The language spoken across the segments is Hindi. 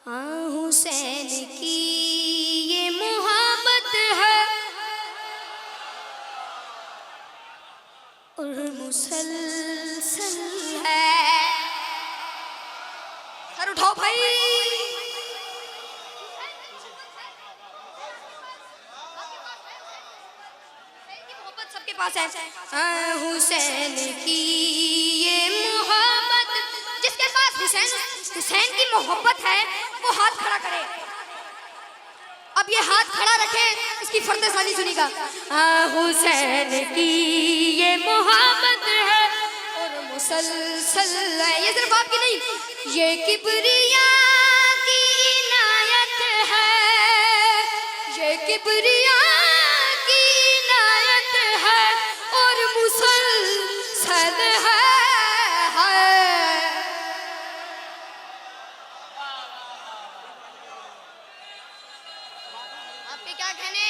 हाँ हुसैन की ये मोहब्बत है और मुसलसल है। सर उठाओ भाई। सबके पास है। हाँ हुसैन की ये मोहब्बत, जिसके पास हुसैन की मोहब्बत है वो हाथ खड़ा करे। अब ये हाथ खड़ा रखे, इसकी फर्द सानी सुनिएगा। हाँ हुसैन की ये मोहब्बत है और मुसलसल है। ये सिर्फ आपकी नहीं, ये किबरिया की इनायत है, ये किबरिया की इनायत है और मुसलसल है। आपके क्या कहने?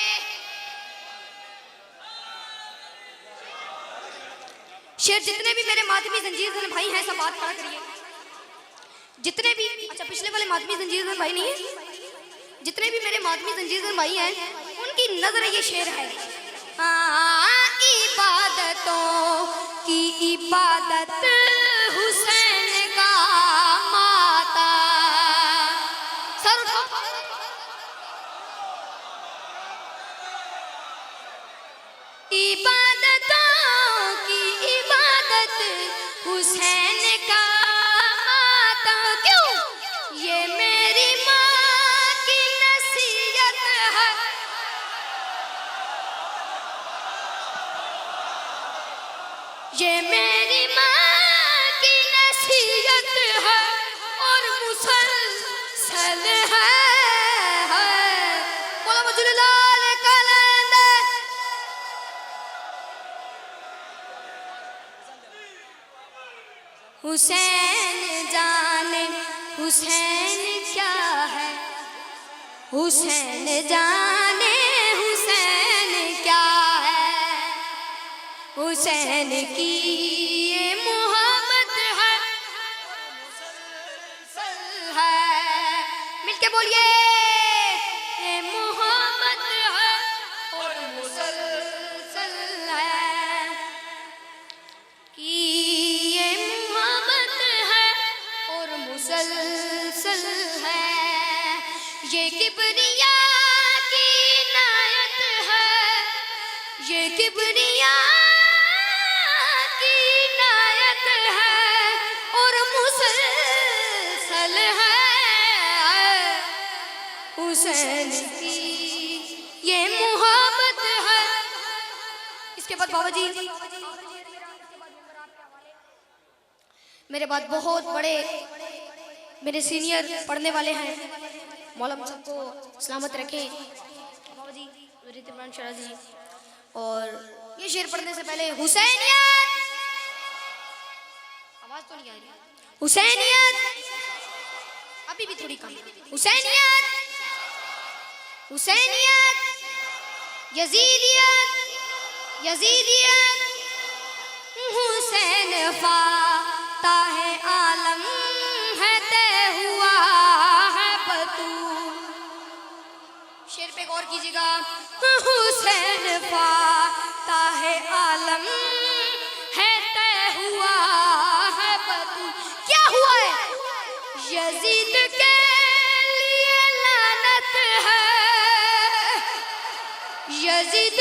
शेर जितने भी मेरे मातमी जंजीर भाई हैं सब हाथ खड़ा करिए। जितने भी, अच्छा पिछले वाले मातमी जंजीर भाई नहीं है, जितने भी मेरे मातमी जंजीर भाई हैं उनकी नजर ये शेर है। इबादतों की इबादत हुसैन का माता। सर उठाओ। इबादतों की इबादत हुसैन का माता। क्यों? ये मेरी माँ की नसीहत है, ये मेरी माँ की नसीहत है और मुसलसल है। बोलो मजलूलाल कलंदर। हुसैन जाने हुसैन क्या है, हुसैन जाने हुसैन क्या है। हुसैन की ये मोहब्बत है, मुसलसल है। मिलके बोलिए, ये मोहब्बत है और मुसलसल है। कि ये मोहब्बत है और मुसलसल है। ये किबरिया की इनायत है, ये किबरिया की इनायत है और मुसलसल है। हुसैन की ये मोहब्बत है। इसके बाद बाबा जी मेरे बाद बहुत बड़े मेरे सीनियर पढ़ने वाले हैं, मौला सबको सलामत रखे बाबा जी इमरान शाह जी। और ये शेर पढ़ने से पहले हुसैनियत, आवाज तो नहीं आ रही, हुसैनियत अभी भी थोड़ी कम, हुसैनियत हुसैनियत यजीदियत यजीदियत हुसैन फाताहे आलम है तय हुआ है बतूल। शेर पे गौर कीजिएगा। हुसैन फाताहे आलम है तय हुआ है बतूल। क्या हुआ है? यजीद के लिए लानत है, यजीद